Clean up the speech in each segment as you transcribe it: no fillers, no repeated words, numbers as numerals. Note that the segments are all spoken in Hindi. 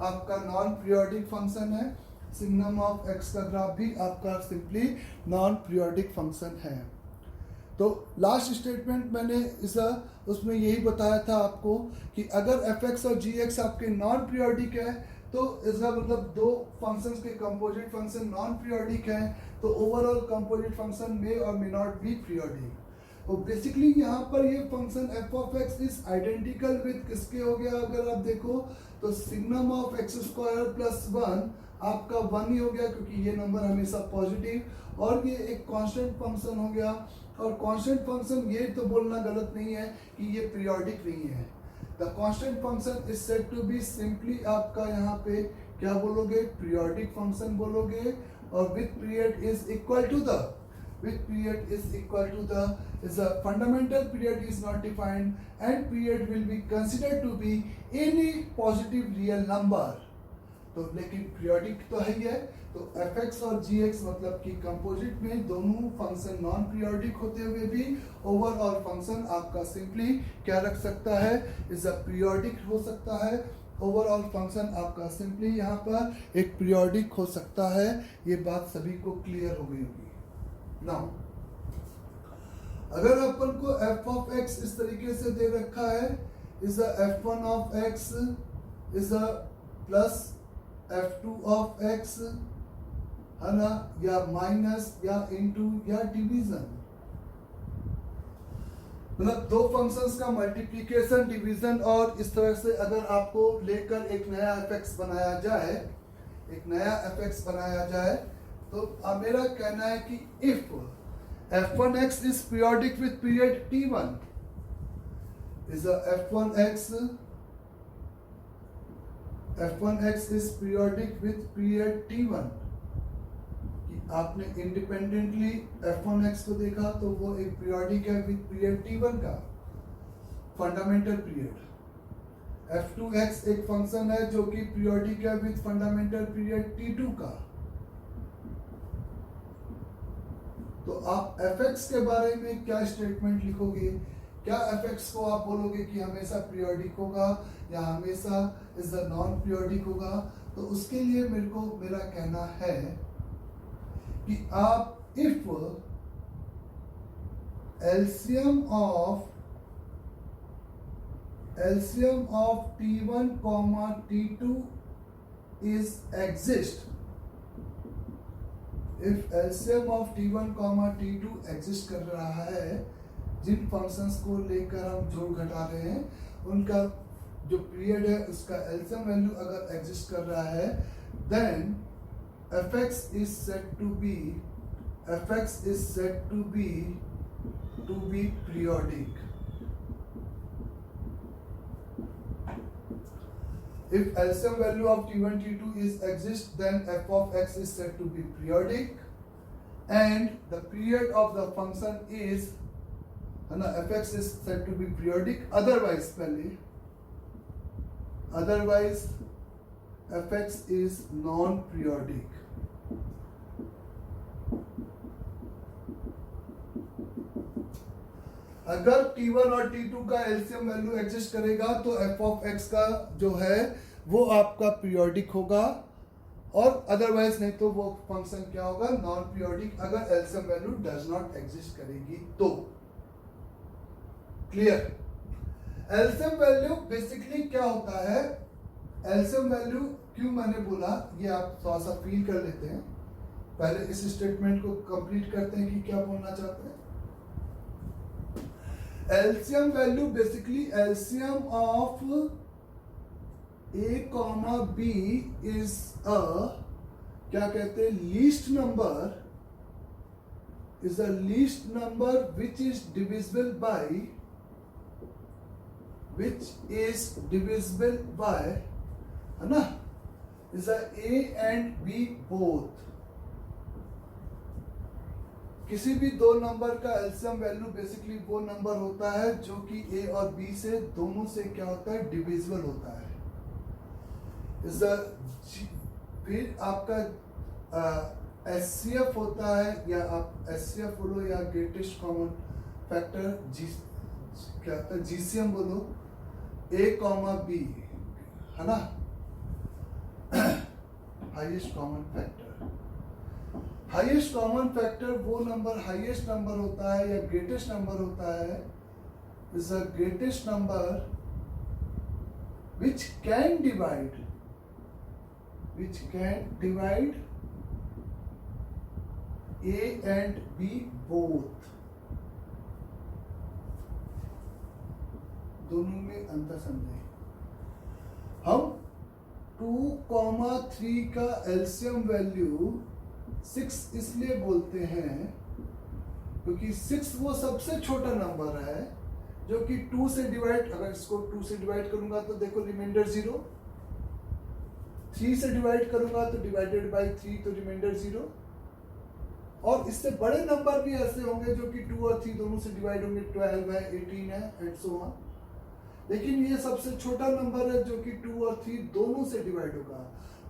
आपका नॉन पीरियोडिक फंक्शन है। सिग्नम ऑफ एक्स का ग्राफ भी आपका सिंपली नॉन पीरियोडिक फंक्शन है। तो लास्ट स्टेटमेंट मैंने उसमें यही बताया था आपको कि अगर एफ एक्स और जी एक्स आपके नॉन पीरियोडिक है तो इसका मतलब दो फंक्शंस के कंपोजिट फंक्शन नॉन पीरियोडिक है, तो ओवरऑल कंपोजिट फंक्शन मे और मे नॉट बी पीरियोडिक। तो बेसिकली यहाँ पर ये function F of x is identical with किसके हो गया, अगर आप देखो तो signum of x square plus 1 आपका 1 ही हो गया क्योंकि ये नंबर हमेशा पॉजिटिव, और ये एक कांस्टेंट फंक्शन हो गया। और कांस्टेंट फंक्शन ये तो बोलना गलत नहीं है कि ये पीरियोडिक नहीं है। The constant function is said to be simply आपका यहाँ पे क्या बोलोगे, पीरियोडिक फंक्शन बोलोगे। और with period is equal to the is a fundamental period is not defined and period will be considered to be any positive real number। तो लेकिन पीरियोडिक तो है ही है। तो एफ एक्स और जी एक्स मतलब कि कंपोजिट में दोनों फंक्शन नॉन पीरियोडिक होते हुए भी ओवरऑल फंक्शन आपका सिंपली क्या रख सकता है, इज अ पीरियोडिक हो सकता है। ओवरऑल फंक्शन आपका सिंपली यहाँ पर एक पीरियोडिक हो सकता है। ये बात सभी को क्लियर हो गई होगी। नाउ अगर अपन को एफ ऑफ एक्स इस तरीके से दे रखा है, is a F one of x is a plus f2 of x है ना, या माइनस या इनटू या डिवीजन, मतलब दो फंक्शंस का मल्टीप्लिकेशन डिवीजन। और इस तरह से अगर आपको लेकर एक नया fx बनाया जाए तो अब मेरा कहना है कि if f1x is periodic with period t1 is a f1x is periodic with period t1। कि आपने इंडिपेंडेंटली f1x को देखा तो वो एक पीरियोडिक है विथ पीरियड t1 का फंडामेंटल पीरियड। f2x एक फंक्शन है जो कि पीरियोडिक है विथ फंडामेंटल पीरियड t2 का। तो आप fx के बारे में क्या स्टेटमेंट लिखोगे, क्या fx को आप बोलोगे कि हमेशा पीरियोडिक होगा या हमेशा इज द नॉन पीरियोडिक होगा। तो उसके लिए मेरा कहना है कि आप if LCM of t1 comma t2 is exist, if LCM of t1 comma t2 exist कर रहा है, जिन फंक्शंस को लेकर हम जोड़ घटा रहे हैं उनका जो पीरियड है उसका एलसीएम वैल्यू अगर एग्जिस्ट कर रहा है, then fx is said to be periodic। If LCM value of t1 t2 is exist, then f of x is said to be periodic and the period of the function is fx is said to be periodic। otherwise fx is non periodic। अगर t1 और t2 का एलसीएम वैल्यू एग्जिस्ट करेगा तो f ऑफ x का जो है वो आपका पीरियोडिक होगा, और अदरवाइज नहीं तो वो फंक्शन क्या होगा, नॉन पीरियोडिक, अगर LCM value does not exist करेगी तो। क्लियर। एलसीएम वैल्यू बेसिकली क्या होता है, एलसीएम वैल्यू क्यों मैंने बोला ये आप थोड़ा सा फील कर लेते हैं, पहले इस स्टेटमेंट को कंप्लीट करते हैं कि क्या बोलना चाहते हैं। LCM value basically LCM of a comma B is a क्या कहते हैं, least number, is a least number which is divisible by है ना, is a a and b both. किसी भी दो नंबर का एलसीएम वैल्यू बेसिकली वो नंबर होता है जो कि a और b से दोनों से क्या होता है, डिविजिबल होता है। फिर आपका एचसीएफ होता है, या आप एचसीएफ बोलो या ग्रेटेस्ट कॉमन फैक्टर क्या होता है, जीसीएम बोलो, a कॉमा बी है ना। Highest common factor. Highest common factor वो नंबर हाईएस्ट नंबर होता है या ग्रेटेस्ट नंबर होता है, is the greatest number which can divide A and B both। दोनों में अंतर समझें। हम 2,3 का एलसीएम वैल्यू 6 इसलिए बोलते हैं क्योंकि 6 वो सबसे छोटा नंबर है जो कि 2 से डिवाइड, अगर इसको 2 से डिवाइड करूंगा तो देखो रिमाइंडर 0, 3 से डिवाइड करूंगा तो डिवाइडेड बाय 3 तो रिमाइंडर 0। और इससे बड़े नंबर भी ऐसे होंगे जो कि 2 और 3 दोनों से डिवाइड होंगे, 12 है, 18 है एंड सो ऑन। लेकिन ये सबसे छोटा नंबर है जो कि 2 और 3 दोनों से डिवाइड होगा।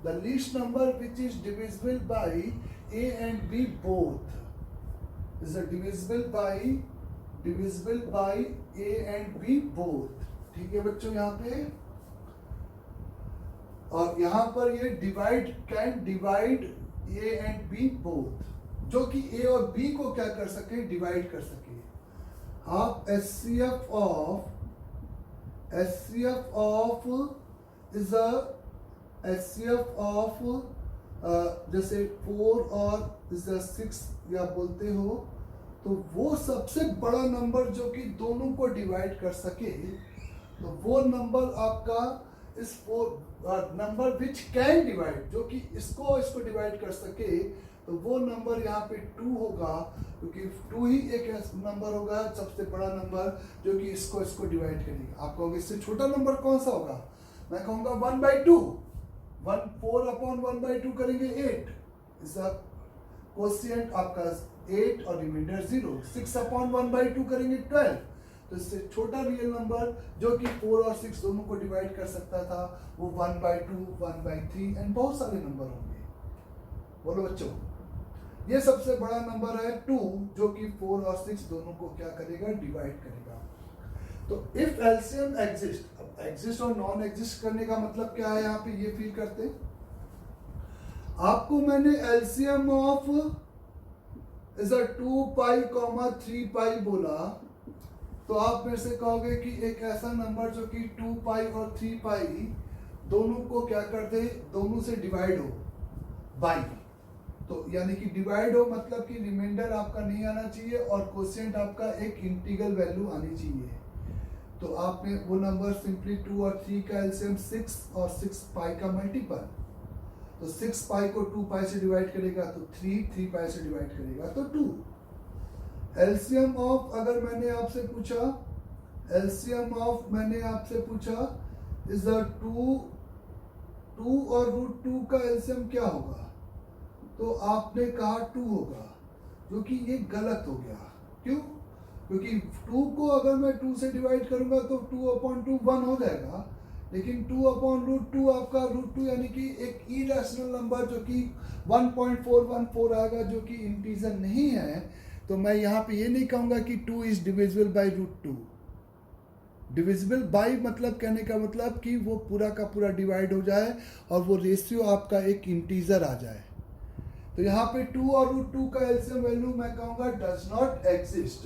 The least number which is divisible bye A and B both is divisible by A and B both। ठीक है बच्चों, यहाँ पे और यहाँ पर ये can divide A and B both, जो कि A और B को क्या कर सके, डिवाइड कर सके। आप HCF of जैसे 4 और 6 या बोलते हो, तो वो सबसे बड़ा नंबर जो कि दोनों को डिवाइड कर सके, तो वो नंबर आपका इस नंबर विच कैन डिवाइड, जो कि इसको डिवाइड कर सके, तो वो नंबर यहाँ पे 2 होगा, क्योंकि 2 ही एक नंबर होगा सबसे बड़ा नंबर जो कि इसको डिवाइड करेगा। आप कहोगे इससे छोटा नंबर कौन सा होगा, मैं कहूँगा 1/2। 4/1/2 करेंगे 8, इसका क्वोशिएंट आपका 8 और रिमाइंडर 0। 6/1/2 करेंगे 12, तो इससे छोटा रियल नंबर जो कि 4 और 6 दोनों को डिवाइड कर सकता था वो 1/2, 1/3 एंड बहुत सारे नंबर होंगे। बोलो बच्चों, ये सबसे बड़ा नंबर है 2 जो कि 4 और 6 दोनों को क्या करेगा, डिवाइड करेगा। तो इफ एलसीएम एग्जिस्ट, अब एग्जिस्ट और नॉन एग्जिस्ट करने का मतलब क्या है, यहाँ पे ये फील करते हैं। आपको मैंने एलसीएम ऑफ इज अ 2π, 3π बोला, तो आप मेरे से कहोगे कि एक ऐसा नंबर जो कि 2π और 3π दोनों को क्या कर दे, दोनों से डिवाइड हो बाई, तो यानी कि डिवाइड हो मतलब कि रिमाइंडर आपका नहीं आना चाहिए और क्वोशिएंट आपका एक इंटीग्रल वैल्यू आनी चाहिए। तो आपने वो नंबर सिंपली 2 और 3 का एलसीएम 6 और 6π का मल्टीपल, तो 6π को 2π से डिवाइड करेगा तो 3π से डिवाइड करेगा तो 2। एलसीएम ऑफ अगर मैंने आपसे पूछा, इज द 2 और √2 का एलसीएम क्या होगा, तो आपने कहा 2 होगा, जो कि ये गलत हो गया। क्यों? क्योंकि 2 को अगर मैं 2 से डिवाइड करूंगा तो 2/2 1 हो जाएगा, लेकिन 2/√2 आपका √2 यानी कि एक इरेशनल नंबर जो कि 1.414 आएगा, जो कि इंटीजर नहीं है। तो मैं यहाँ पे ये नहीं कहूँगा कि 2 is divisible bye √2। Divisible by मतलब कहने का मतलब कि वो पूरा का पूरा डिवाइड हो जाए और वो रेशियो आपका एक इंटीजर आ जाए। तो यहाँ पे 2 और √2 का एलसीएम वैल्यू मैं कहूँगा डज नॉट एग्जिस्ट।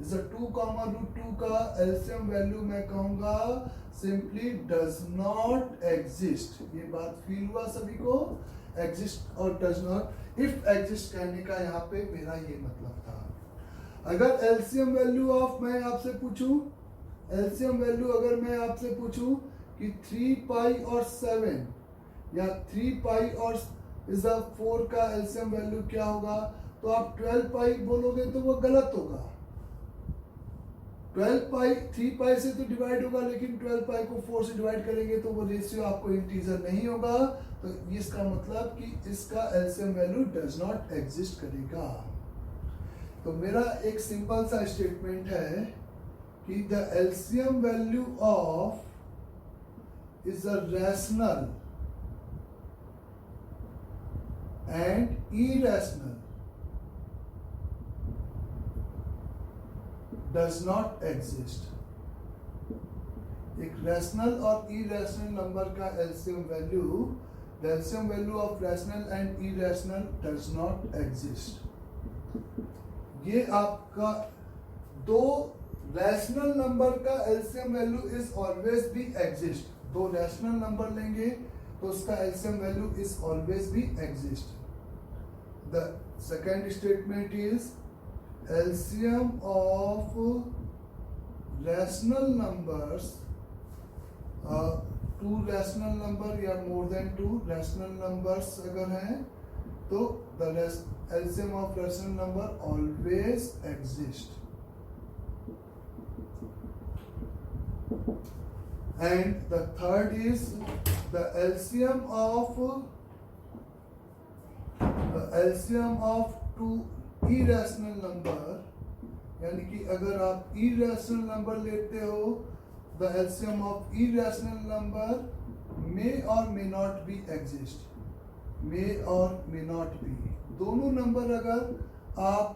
2, √2 का एलसीएम वैल्यू मैं कहूँगा सिंपली डज नॉट एग्जिस्ट। ये बात फील हुआ सभी को? एग्जिस्ट और डज नॉट, इफ एग्जिस्ट कहने का यहाँ पे मेरा ये मतलब था। अगर एलसीएम वैल्यू ऑफ मैं आपसे पूछूं, एलसीएम वैल्यू अगर मैं आपसे पूछूं कि 3π और 7 या 3π और 4 का एलसीएम वैल्यू क्या होगा, तो आप 12π बोलोगे तो वो गलत होगा। 12π 3π से तो डिवाइड होगा, लेकिन 12π को 4 से डिवाइड करेंगे तो वो रेशियो आपको इंटीजर नहीं होगा। तो इसका मतलब कि इसका LCM value does not exist करेगा। तो मेरा एक सिंपल सा स्टेटमेंट है कि the LCM value of is a rational and irrational does not exist। एक रैशनल और इरेशनल नंबर का LCM value the LCM value of rational and irrational does not exist. ये आपका दो रैशनल नंबर का LCM वैल्यू इज ऑलवेज भी एग्जिस्ट. दो रैशनल नंबर लेंगे तो उसका LCM वैल्यू इज ऑलवेज भी exist. The second statement is LCM of rational numbers, two rational number या more than two rational numbers अगर हैं तो the LCM of rational number always exist. And the third is the LCM of two irrational number, यानी कि अगर आप irrational number लेते हो, the LCM of irrational number may or may not be exist. may or may not be, दोनों नंबर अगर आप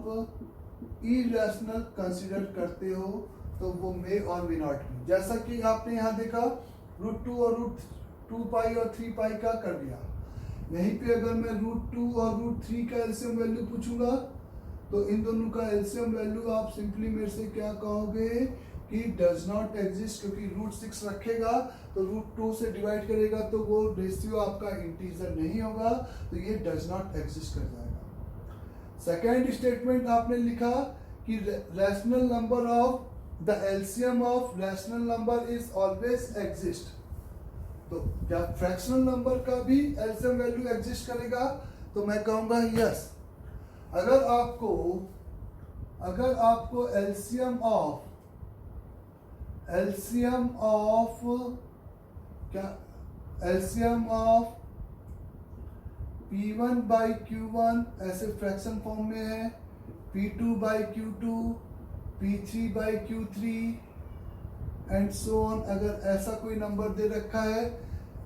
irrational कंसिडर करते हो तो वो may और may not be. जैसा कि आपने यहाँ देखा √2 और √2 पाई और 3 पाई का कर दिया. यहीं पे अगर मैं √2 और √3 का LCM वैल्यू पूछूंगा तो इन दोनों का LCM वैल्यू आप सिंपली मेरे से क्या कहोगे कि डज नॉट एग्जिस्ट, क्योंकि √6 रखेगा तो √2 से डिवाइड करेगा तो वो रेशियो आपका इंटीजर नहीं होगा, तो ये डज नॉट एग्जिस्ट कर जाएगा. सेकेंड स्टेटमेंट आपने लिखा कि rational number of the LCM of rational number is always exist. तो क्या फ्रैक्शनल नंबर का भी LCM वैल्यू एग्जिस्ट करेगा? तो मैं कहूँगा यस. अगर आपको LCM of P1 by Q1 ऐसे फ्रैक्शन फॉर्म में है, P2 by Q2, P3 by Q3 and so on. अगर ऐसा कोई नंबर दे रखा है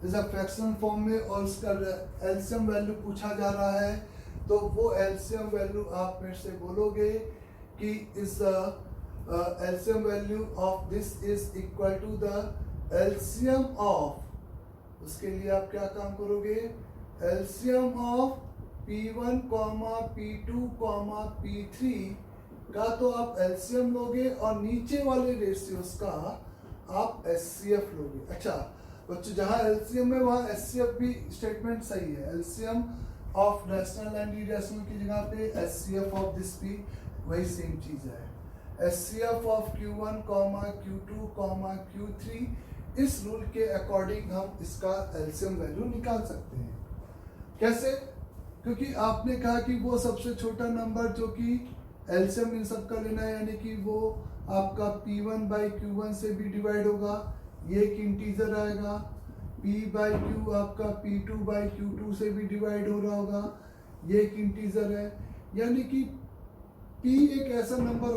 इस फ्रैक्शन फॉर्म में और उसका LCM वैल्यू पूछा जा रहा है तो वो LCM वैल्यू आप मेरे से बोलोगे कि इस LCM value of this is equal to the LCM of, उसके लिए आप क्या काम करोगे, LCM of P1, P2, P3 का तो आप LCM लोगे और नीचे वाले रेशियोज का आप SCF लोगे. अच्छा बच्चों, जहाँ LCM है वहाँ SCF भी स्टेटमेंट सही है. LCM of rational and irrational की जगह पे SCF ऑफ दिस भी वही सेम चीज है. SCF of Q1, Q2, Q3, इस रूल के अकॉर्डिंग हम इसका LCM वैल्यू निकाल सकते हैं. कैसे? क्योंकि आपने कहा कि वो सबसे छोटा नंबर जो कि LCM इन सब का लेना है, यानी कि वो आपका P1 by Q1 से भी डिवाइड होगा, ये एक इंटीजर आएगा. P by Q आपका P2 by Q2 से भी डिवाइड हो रहा होगा, ये एक इंटीजर है. यानी कि P एक ऐसा नंबर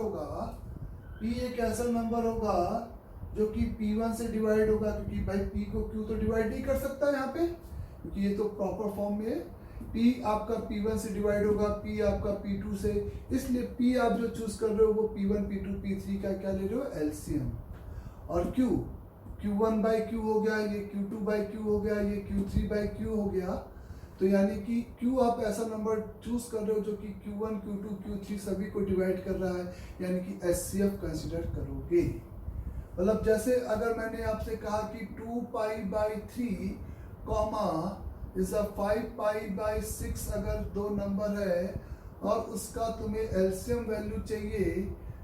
होगा जो कि P1 से डिवाइड होगा, क्योंकि भाई P को Q तो डिवाइड नहीं कर सकता यहाँ पे, क्योंकि ये तो प्रॉपर फॉर्म में है. P आपका P1 से डिवाइड होगा, P आपका P2 से, इसलिए P आप जो चूज कर रहे हो वो P1, P2, P3 का क्या ले रहे हो, LCM. और Q1 by Q हो गया, ये Q2 by Q हो गया, ये Q3 by Q हो गया. तो यानी कि Q आप ऐसा नंबर चूज कर रहे हो जो कि Q1, Q2, Q3 सभी को डिवाइड कर रहा है, यानी कि SCF कंसिडर करोगे. मतलब जैसे अगर मैंने आपसे कहा कि 2 पाई by 3 comma is 5 pi by 6 अगर दो नंबर है और उसका तुम्हें LCM वैल्यू चाहिए,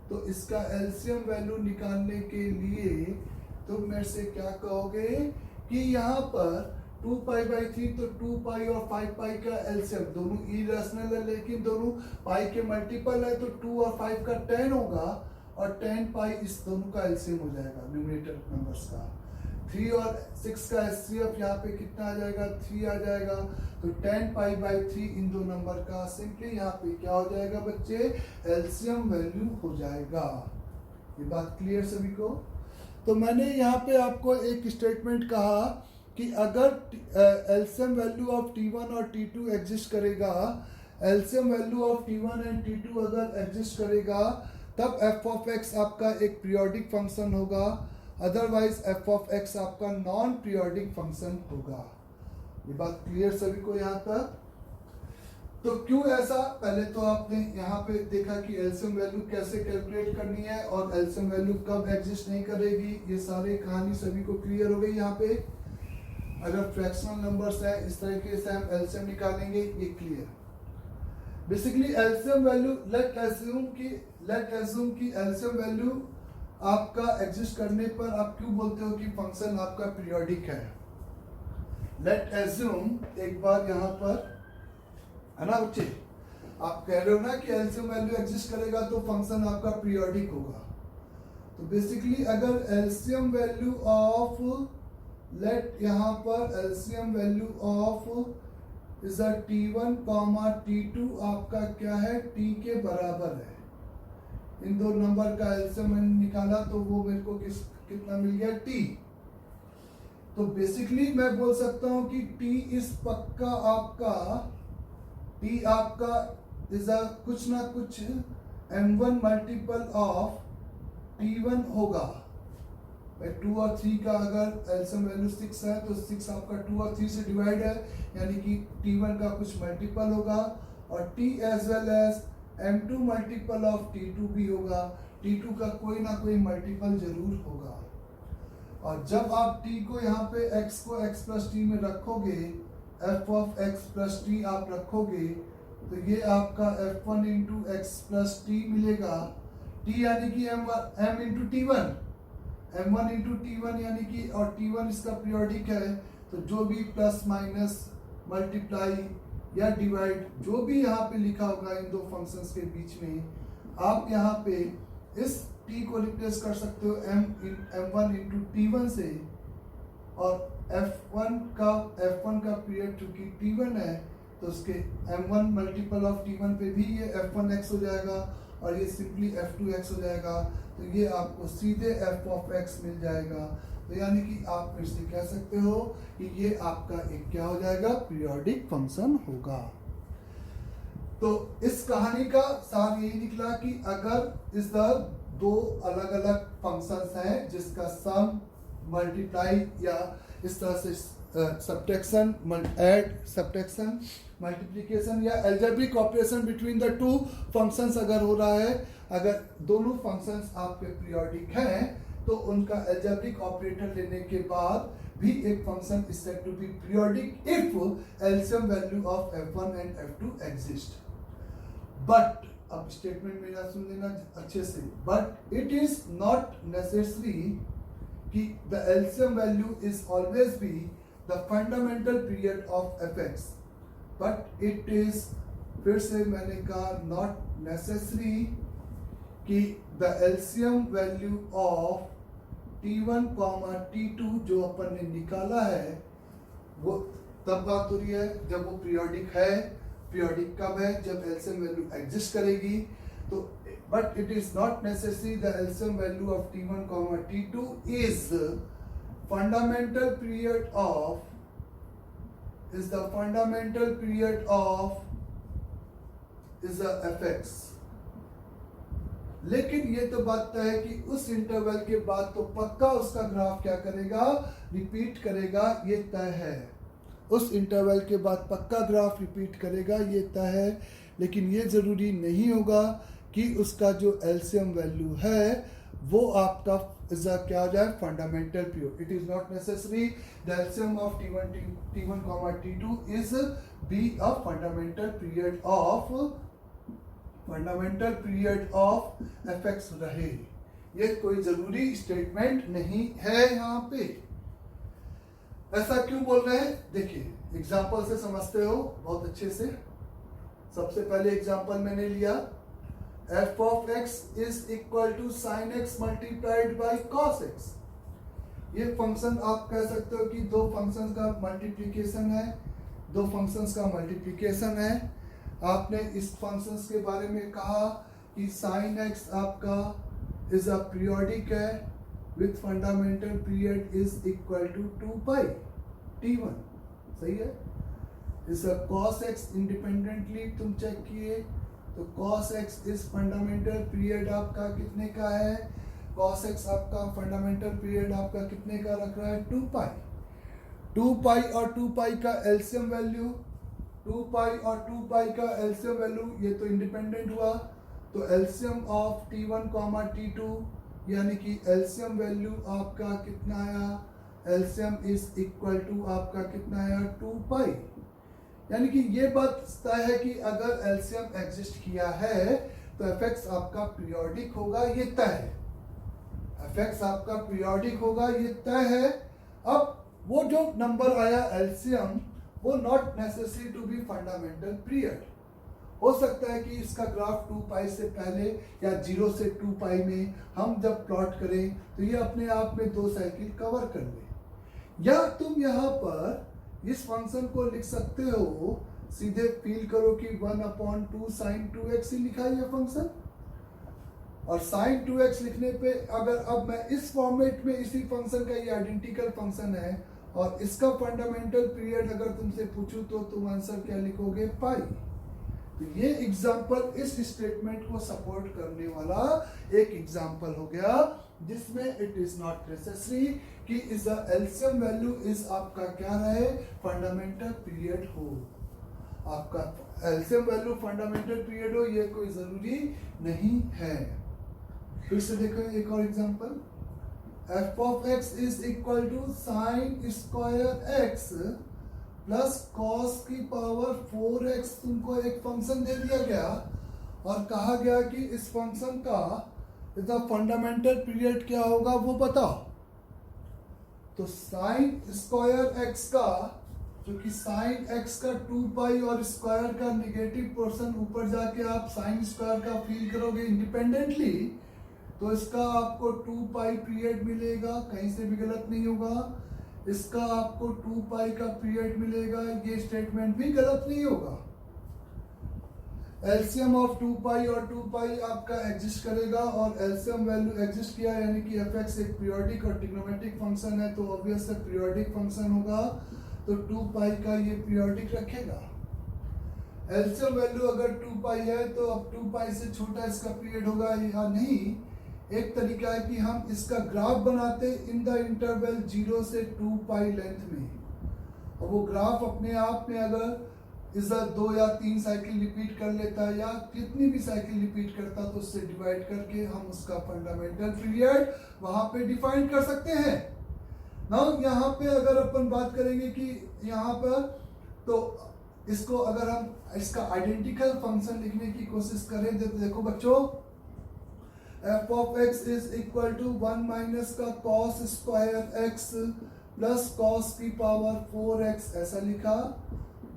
तो इसका LCM वैल्यू निकालने के लिए तुम मेरे से क्या कहोगे कि यहाँ पर 2 पाई by 3 तो 2 पाई और 5 पाई का LCM दोनों इरेशनल है, लेकिन दोनों पाई के मल्टीपल है, तो 2 और 5 का 10 होगा और 10 पाई इस दोनों का LCM हो जाएगा न्यूमरेटर नंबर्स का. 3 और 6 का SCF यहाँ पे कितना आ जाएगा, 3 आ जाएगा. तो 10 पाई by 3 इन दो नंबर का सिंपली यहाँ पे क्या हो जाएगा बच्चे, LCM वैल्यू हो जाएगा. ये बात क्लियर सभी को? तो मैंने यहाँ पे आपको एक स्टेटमेंट कहा कि अगर LCM वैल्यू ऑफ T1 और T2 एग्जिस्ट करेगा, LCM value of T1 and T2 अगर एग्जिस्ट करेगा, तब f ऑफ x आपका एक पीरियोडिक फंक्शन होगा, अदरवाइज f ऑफ x आपका नॉन पीरियोडिक फंक्शन होगा. ये बात क्लियर सभी को यहाँ तक? तो क्यों ऐसा? पहले तो आपने यहाँ पे देखा कि एलसीएम वैल्यू कैसे कैलकुलेट करनी है और एलसीएम वैल्यू कब एग्जिस्ट नहीं करेगी, ये सारी कहानी सभी को क्लियर हो गई। यहाँ पे अगर फ्रैक्शनल नंबर्स है इस तरीके से हम एलसीएम निकालेंगे, ये clear. Basically LCM value, late assume कि एलसीएम वैल्यू आपका एग्जिस्ट करने पर आप क्यों बोलते हो कि फंक्शन आपका पीरियोडिक है? लेट अज्यूम एक बार यहाँ पर है ना बच्चे, आप कह रहे हो ना कि एलसीएम वैल्यू एग्जिस्ट करेगा तो फंक्शन आपका पीरियोडिक होगा। तो बेसिकली अगर एलसीएम वैल्यू ऑफ, लेट यहाँ पर LCM value of is a t1 t2 आपका क्या है, t के बराबर है। इन दो नंबर का एलसीएम मैंने निकाला तो वो मेरे को कितना मिल गया, t। तो बेसिकली मैं बोल सकता हूं कि t इस पक्का आपका t आपका इज अ कुछ ना कुछ m1 मल्टीपल ऑफ t1 होगा। 2 और 3 का अगर एलसीएम वैल्यू 6 है तो 6 आपका 2 और 3 से डिवाइड है, यानी कि t1 का कुछ मल्टीपल होगा और t as well as m2 multiple of t2 भी होगा। t2 का कोई ना कोई मल्टीपल जरूर होगा। और जब आप t को यहाँ पे x को x प्लस टी में रखोगे, f of x plus T आप रखोगे तो ये आपका f1 into x plus T मिलेगा। t यानी कि m into t1, m1 into t1 यानी कि, और t1 इसका पीरियोडिक है, तो जो भी प्लस माइनस मल्टीप्लाई या डिवाइड जो भी यहाँ पे लिखा होगा इन दो फंक्शंस के बीच में, आप यहाँ पे इस t को रिप्लेस कर सकते हो m1 इंटू t1 से, और f1 का पीरियड चूंकि t1 है तो उसके m1 मल्टीपल ऑफ t1 पे भी ये f1x हो जाएगा और ये सिंपली f2x हो जाएगा। तो ये आपको सीधे f ऑफ x मिल जाएगा। तो यानी कि आप फिर से कह सकते हो कि ये आपका एक क्या हो जाएगा, पीरियोडिक फंक्शन होगा। तो इस कहानी का सार यही निकला कि अगर इस दो अलग अलग फंक्शंस हैं जिसका सम, मल्टीप्लाई या इस तरह से सब्ट्रैक्शन, ऐड, सब्ट्रैक्शन, मल्टीप्लिकेशन या algebraic operation between the two functions अगर हो रहा है, अगर दोनों फंक्शंस आपके पीरियोडिक हैं तो उनका अलजेब्रिक ऑपरेटर लेने के बाद भी एक function is said to be periodic if LCM value of f1 and f2 exist. But अब स्टेटमेंट मेरा सुन लेना अच्छे से, but it is not necessary कि the LCM value is always be the fundamental period of fx, but it is, फिर से मैंने कहा, नॉट नेसेसरी कि the LCM value of t1 t2 जो अपन ने निकाला है वो तब बात हो रही है जब वो पीरियोडिक है। पीरियोडिक कब है, जब एलसीएम वैल्यू एग्जिस्ट करेगी। तो but it is not necessary the LCM value of t1 t2 is fundamental period of, is the fundamental period of is the fx। लेकिन ये तो बात तय है कि उस इंटरवल के बाद तो पक्का उसका ग्राफ क्या करेगा, रिपीट करेगा, ये तय है। उस इंटरवल के बाद पक्का ग्राफ रिपीट करेगा, ये तय है। लेकिन ये जरूरी नहीं होगा कि उसका जो एलसीएम वैल्यू है वो आपका क्या हो जाए, fundamental period. It is not necessary the LCM of t1 t2 is be a fundamental period of fx रहे। ये कोई जरूरी स्टेटमेंट नहीं है। यहाँ पे ऐसा क्यों बोल रहे हैं, देखिए एग्जांपल से समझते हो बहुत अच्छे से। सबसे पहले एग्जांपल मैंने लिया, f of x is equal to sin x multiplied by cos x। ये फंक्शन आप कह सकते हो कि दो फंक्शंस का मल्टीप्लिकेशन है, दो फंक्शंस का मल्टीप्लिकेशन है। आपने इस फंक्शंस के बारे में कहा कि sin x आपका इज अ पीरियोडिक है with fundamental period is equal to 2 pi t1, सही है। इस cos x इंडिपेंडेंटली तुम चेक किए तो cos x इस फंडामेंटल पीरियड आपका कितने का है, cos x आपका फंडामेंटल पीरियड आपका कितने का रख रहा है, 2 पाई। 2 पाई और 2 पाई का एलसीएम वैल्यू, 2 पाई और 2 पाई का एलसीएम वैल्यू, ये तो इंडिपेंडेंट हुआ। तो LCM of T1 comma T2 यानी कि एलसीएम वैल्यू आपका कितना आया, एलसीएम इज इक्वल टू आपका कितना आया 2 पाई। यानी कि ये बात तय है कि अगर एलसीएम एग्जिस्ट किया है तो एफएक्स आपका पीरियोडिक होगा, ये तय है। एफएक्स आपका पीरियोडिक होगा, ये तय है। अब वो जो नंबर आया एलसीएम, वो not necessary to be fundamental period. हो सकता है कि इसका ग्राफ 2 पाई से पहले या 0 से 2 पाई में हम जब प्लॉट करें तो ये अपने आप में 2 साइकिल कवर कर ले। या तुम यहाँ पर इस फंक्शन को लिख सकते हो, सीधे फील करो कि 1/2 sin 2x ही लिखा है ये फंक्शन। और sin 2x लिखने पे अगर अब मैं इस फॉर्मेट में इसी फंक्शन का ये आइडेंटिकल फंक्शन है और इसका फंडामेंटल पीरियड अगर तुमसे पूछूं तो तुम आंसर क्या लिखोगे, पाई। तो ये एग्जाम्पल इस स्टेटमेंट को सपोर्ट करने वाला एक एग्जाम्पल हो गया, जिसमें इट इज नॉट नेसेसरी कि is the LCM value is आपका क्या रहे, फंडामेंटल पीरियड हो। आपका एलसीएम वैल्यू फंडामेंटल पीरियड हो, ये कोई जरूरी नहीं है। फिर से देखो एक और example, f of x is equal to sine square x plus cos की पावर 4x। तुमको एक फंक्शन दे दिया गया और कहा गया कि इस फंक्शन का फंडामेंटल पीरियड क्या होगा वो बताओ। तो साइन स्क्वायर x का, जो कि साइन x का 2 पाई और स्क्वायर का निगेटिव पोर्शन ऊपर जाके आप साइन स्क्वायर का फील करोगे इंडिपेंडेंटली, तो इसका आपको 2 पाई पीरियड मिलेगा, कहीं से भी गलत नहीं होगा। इसका आपको 2 पाई का पीरियड मिलेगा, ये स्टेटमेंट भी गलत नहीं होगा। एलसीएम ऑफ 2 पाई और 2 पाई आपका एग्जिस्ट करेगा और एलसीएम वैल्यू एग्जिस्ट किया यानी कि एफएक्स एक पीरियोडिक और ट्रिग्नोमेट्रिक फंक्शन है, तो ऑब्वियस है पीरियोडिक फंक्शन होगा, तो 2 पाई का ये पीरियोडिक रखेगा। एलसीएम वैल्यू अगर 2 पाई है तो अब 2 पाई से छोटा इसका पीरियड होगा या नहीं। एक तरीका है कि हम इसका ग्राफ बनाते इन द इंटरवल 0 से 2 पाई लेंथ में, और वो ग्राफ अपने आप में अगर इधर 2 या 3 साइकिल रिपीट कर लेता है या कितनी भी साइकिल रिपीट करता तो उससे डिवाइड करके हम उसका फंडामेंटल पीरियड वहां पे डिफाइन कर सकते हैं। नाउ यहाँ पे अगर अपन बात करेंगे कि यहाँ पर, तो इसको अगर हम इसका आइडेंटिकल फंक्शन लिखने की कोशिश करें तो देखो बच्चों, f of x is equal to 1 minus का cos square x plus cos की पावर 4x, ऐसा लिखा।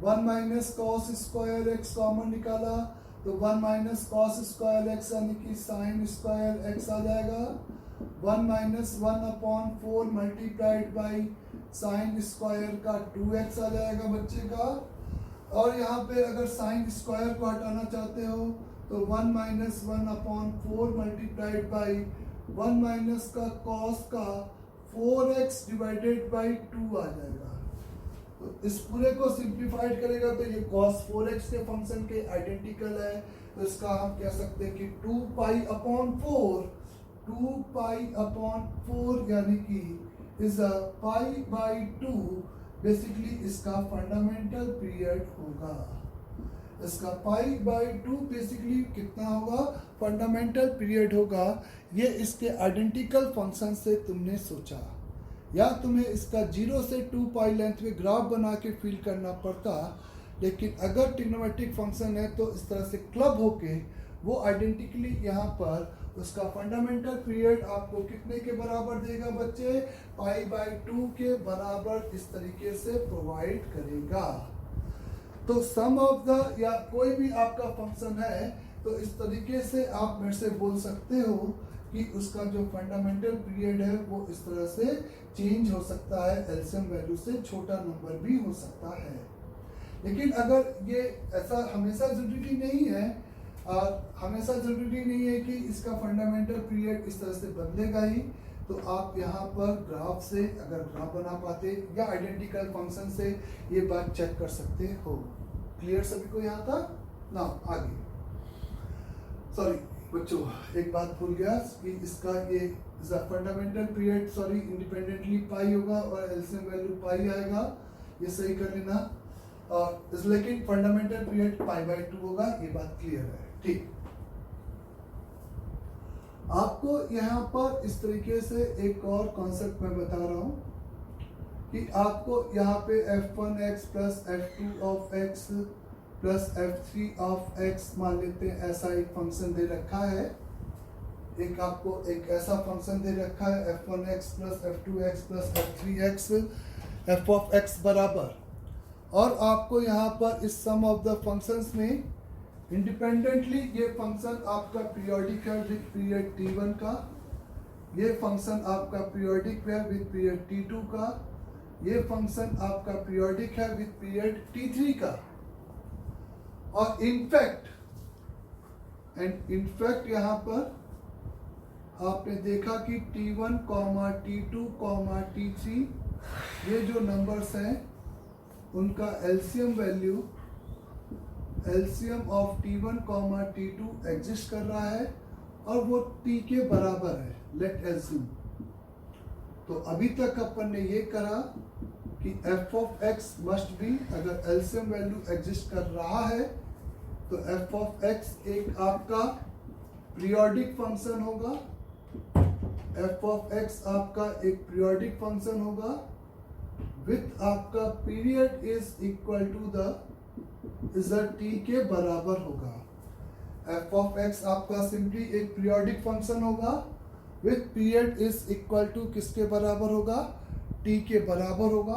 1 minus cos square x common निकाला तो 1 माइनस cos स्क्वायर x यानी कि sin स्क्वायर x आ जाएगा। 1 minus 1/4 multiplied by sin square का 2x आ जाएगा बच्चे का। और यहाँ पे अगर sin स्क्वायर को हटाना चाहते हो तो 1 माइनस 1/4 मल्टीप्लाइड बाई 1 माइनस का cos का 4x डिवाइडेड बाई 2 आ जाएगा। तो इस पूरे को सिंप्लीफाइड करेगा तो ये cos 4x के फंक्शन के आइडेंटिकल है, तो इसका हम कह सकते हैं कि 2 पाई अपॉन 4 यानी कि is a pi by 2, basically इसका फंडामेंटल पीरियड होगा। इसका पाई बाई 2 बेसिकली कितना होगा, फंडामेंटल पीरियड होगा। ये इसके आइडेंटिकल फंक्शन से तुमने सोचा, या तुम्हें इसका 0 से 2 पाई लेंथ में ग्राफ बना के फील करना पड़ता, लेकिन अगर ट्रिग्नोमेट्रिक फंक्शन है तो इस तरह से क्लब होके वो आइडेंटिकली यहाँ पर उसका फंडामेंटल पीरियड आपको कितने के बराबर देगा बच्चे, पाई बाई 2 के बराबर इस तरीके से प्रोवाइड करेगा। तो सम ऑफ द या कोई भी आपका फंक्शन है तो इस तरीके से आप मेरे से बोल सकते हो कि उसका जो फंडामेंटल पीरियड है वो इस तरह से चेंज हो सकता है, एलसीएम वैल्यू से छोटा नंबर भी हो सकता है। लेकिन अगर ये ऐसा हमेशा ज़रूरी नहीं है, और हमेशा ज़रूरी नहीं है कि इसका फंडामेंटल पीरियड इस तरह से बदलेगा ही, तो आप यहाँ पर ग्राफ से अगर ग्राफ बना पाते या आइडेंटिकल फंक्शन से ये बात चेक कर सकते हो। क्लियर सभी को यहाँ था ना? आगे सॉरी, बच्चों एक बात भूल गया कि इसका ये फंडामेंटल पीरियड इंडिपेंडेंटली पाई होगा और एलसीएम वैल्यू पाई आएगा, ये सही कर लेना। और लेकिन फंडामेंटल पीरियड π/2 होगा, ये बात क्लियर है। ठीक, आपको यहाँ पर इस तरीके से एक और कॉन्सेप्ट मैं बता रहा हूँ कि आपको यहाँ पे f1x plus f2 of x plus f3 of x मान लेते हैं, ऐसा एक फंक्शन दे रखा है। एक आपको एक ऐसा फंक्शन दे रखा है f1x plus f2x plus f3x f of x बराबर, और आपको यहाँ पर इस सम ऑफ द फंक्शंस में इंडिपेंडेंटली ये फंक्शन आपका पीरियोडिक है विद पीरियड t1 का, ये फंक्शन आपका पीरियोडिक है विद पीरियड t2 का, ये फंक्शन आपका पीरियोडिक है विद पीरियड t3 का। और इनफैक्ट यहाँ पर आपने देखा कि t1, t2, t3 ये जो नंबर्स हैं उनका LCM value of t1, t2 exist कर रहा है और वो t के बराबर है, लेट एज्यूम। तो अभी तक अपन ने ये करा कि f of x must be, अगर एलसीएम वैल्यू एग्जिस्ट कर रहा है तो f ऑफ x एक आपका पीरियोडिक फंक्शन होगा, f ऑफ x आपका एक पीरियोडिक फंक्शन होगा विथ आपका period is equal to the t के बराबर होगा। f ऑफ x आपका सिंपली एक पीरियोडिक फंक्शन होगा with period is equal to किसके बराबर होगा, t के बराबर होगा।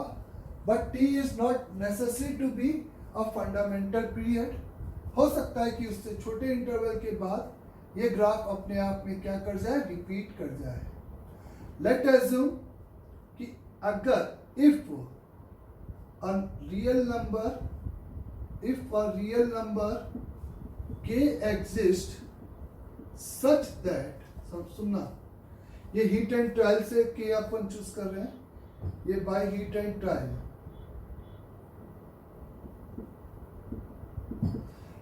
But t is not necessary to be a fundamental period. हो सकता है कि उससे छोटे इंटरवल के बाद ये ग्राफ अपने आप में क्या कर जाए, रिपीट कर जाए। लेट एज्यूम कि अगर if a real number k exists such that, सब सुनना, ये हीट एंड ट्रायल से k अपन चूज कर रहे हैं, ये by heat and trial,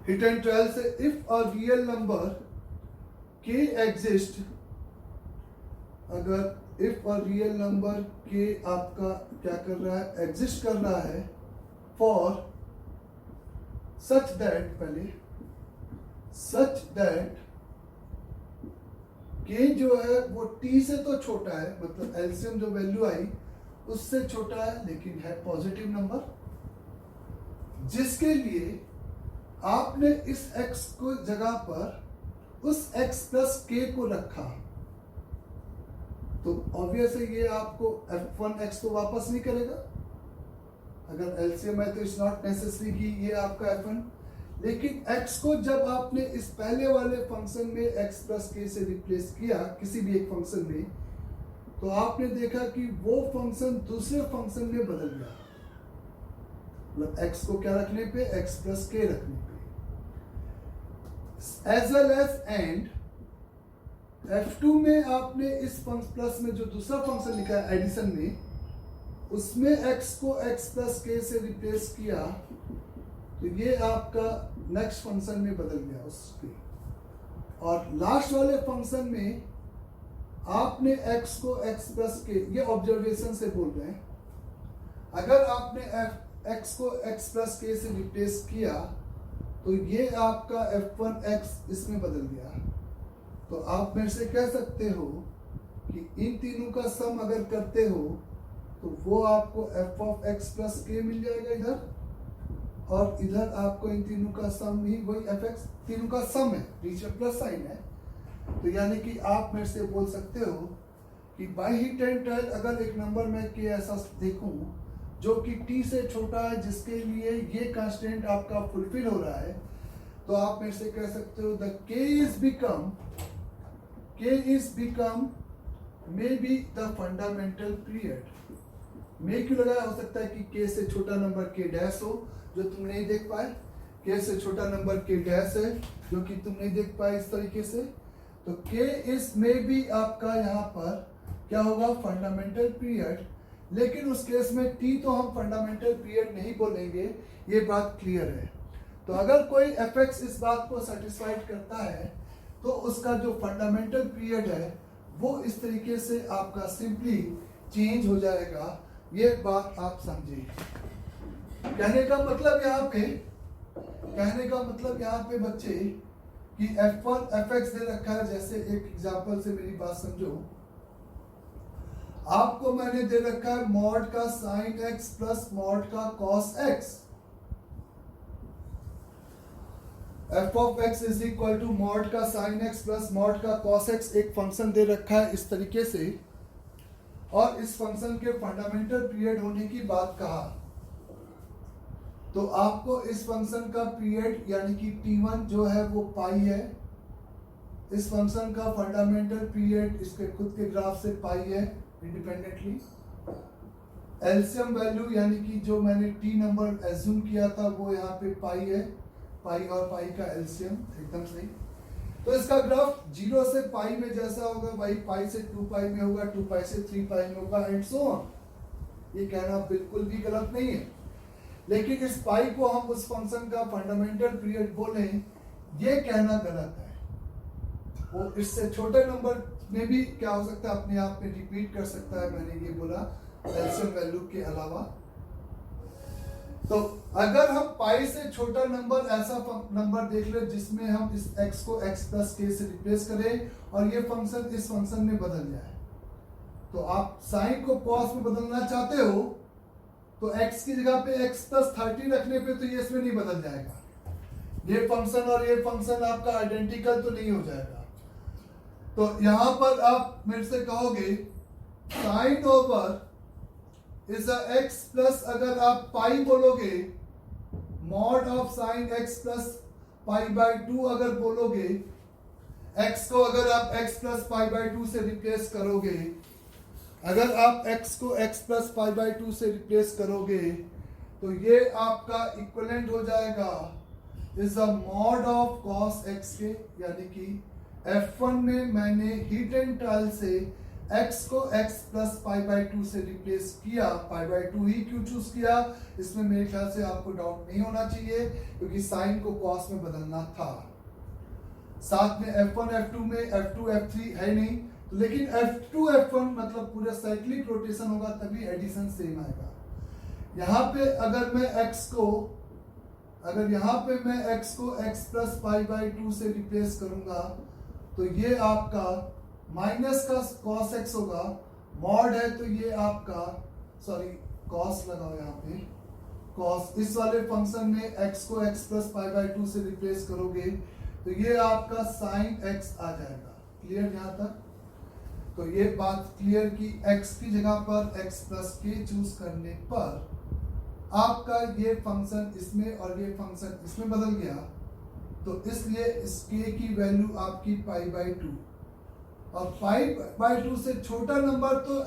heat and trial से if a real number k exists, अगर if a real number k आपका क्या कर रहा है, एग्जिस्ट कर रहा है for such that, पहले such that k जो है वो t से तो छोटा है, मतलब एलसीएम जो वैल्यू आई उससे छोटा है लेकिन है पॉजिटिव नंबर, जिसके लिए आपने इस x को जगह पर उस x प्लस k को रखा। तो ऑब्वियस है ये आपको f1x तो वापस नहीं करेगा, अगर एलसीएम है तो इट्स नॉट नेसेसरी कि ये आपका f1, लेकिन x को जब आपने इस पहले वाले फंक्शन में x प्लस k से रिप्लेस किया किसी भी एक फंक्शन में, तो आपने देखा कि वो फंक्शन दूसरे फंक्शन में बदल गया, मतलब x को क्या रखने पे, x प्लस k रखने पे, as well as and f2 में आपने इस प्लस में जो दूसरा फंक्शन लिखा है एडिशन में, उसमें x को x प्लस k से रिप्लेस किया, तो ये आपका नेक्स्ट फंक्शन में बदल गया उसके। और लास्ट वाले फंक्शन में आपने x को x प्लस k, ये ऑब्जर्वेशन से बोल रहे हैं, अगर आपने x को x प्लस k से रिप्लेस किया तो ये आपका f1x इसमें बदल गया। तो आप मेरे से कह सकते हो कि इन तीनों का सम अगर करते हो तो वो आपको f of x plus k मिल जाएगा इधर, और इधर आपको इन तीनों का सम ही वही fx, तीनों का सम है, नीचे प्लस साइन है। तो यानी कि आप मेरे से बोल सकते हो कि बाय हीट एंड ट्रायल अगर एक नंबर में k ऐसा देखूं जो कि t से छोटा है, जिसके लिए ये कांस्टेंट आपका फुलफिल हो रहा है, तो आप मेरे से कह सकते हो the k is become maybe the fundamental period। मे क्यों लगाया, हो सकता है कि k से छोटा नंबर k डैश हो जो तुम नहीं देख पाए, k से छोटा नंबर k डैश है जो कि तुम नहीं देख पाए इस तरीके से। तो k इज मे बी आपका यहाँ पर क्या होगा, फंडामेंटल पीरियड, लेकिन उस केस में t तो हम फंडामेंटल पीरियड नहीं बोलेंगे, ये बात क्लियर है। तो अगर कोई fx इस बात को सेटिस्फाइड करता है तो उसका जो फंडामेंटल पीरियड है वो इस तरीके से आपका सिंपली चेंज हो जाएगा। ये बात आप समझिए। कहने का मतलब यहाँ पे बच्चे कि f1 fx दे रखा है। जैसे एक एग्जांपल से मेरी बात समझो, आपको मैंने दे रखा है मॉड का साइन x प्लस मॉड का cos x। f of x is equal to mod का साइन x प्लस मॉड का कॉस x एक फंक्शन दे रखा है इस तरीके से, और इस फंक्शन के फंडामेंटल पीरियड होने की बात कहा। तो आपको इस फंक्शन का पीरियड यानी कि t1 जो है वो पाई है। इस फंक्शन का फंडामेंटल पीरियड इसके खुद के ग्राफ से पाई है इंडिपेंडेंटली। एलसीएम वैल्यू यानी कि जो मैंने t नंबर एज्यूम किया था वो यहाँ पे पाई है। पाई और पाई का एलसीएम एकदम सही। तो इसका ग्राफ 0 से पाई में जैसा होगा वही पाई से 2 पाई में होगा, 2 पाई से 3 पाई में होगा एंड सो ऑन। ये कहना बिल्कुल भी गलत नहीं है, लेकिन इस पाई को हम उस फंक्शन का फंडामेंटल पीरियड बोलें ये कहना गलत है। वो इससे छोटे नंबर में भी क्या हो सकता है अपने आप में रिपीट कर सकता है। मैंने ये बोला एलसीएम वैल्यू के अलावा। तो अगर हम पाई से छोटा नंबर ऐसा नंबर देख ले जिसमें हम इस x को x प्लस के से रिप्लेस करें और ये फंक्शन इस फंक्शन में बदल जाए, तो आप साइन को कॉस में बदलना चाहते हो तो x की जगह पे x प्लस 30 रखने पे तो ये इसमें नहीं बदल जाएगा। ये फंक्शन और ये फंक्शन आपका आइडेंटिकल तो नहीं हो जाएगा। तो यहां पर आप मेरे से कहोगे sine over is x plus, अगर आप पाई बोलोगे mod of sine x plus pi by 2 अगर बोलोगे, x को अगर आप x प्लस पाई बाय 2 से रिप्लेस करोगे, अगर आप x को x प्लस पाई बाय 2 से रिप्लेस करोगे तो ये आपका इक्विवेलेंट हो जाएगा is a mod of cos x के। यानी कि f1 में मैंने हीट एंड ट्रायल से x को x प्लस पाई बाय 2 से रिप्लेस किया। पाई बाय 2 ही क्यों चूज किया, इसमें मेरे ख्याल से आपको डाउट नहीं होना चाहिए क्योंकि साइन को कॉस में बदलना था। साथ में f1 f2 में f2 f3 है नहीं, लेकिन f2 f1 मतलब पूरा साइक्लिक रोटेशन होगा तभी एडिशन सेम आएगा। यहाँ पे अगर मैं x को x प्लस पाई बाय 2 से रिप्लेस करूंगा तो ये आपका माइनस का cos x होगा। मॉड है तो ये आपका cos लगाओ यहाँ पे cos, इस वाले फंक्शन में x को x प्लस पाई बाय 2 से रिप्लेस करोगे तो ये आपका sin x आ जाएगा। क्लियर यहाँ तक? तो ये बात क्लियर कि x की जगह पर x प्लस के चूज करने पर आपका ये फंक्शन इसमें और ये फंक्शन इसमें बदल गया, तो इसलिए इस k की वैल्यू आपकी पाई बाय 2, और पाई बाय 2 से छोटा नंबर तो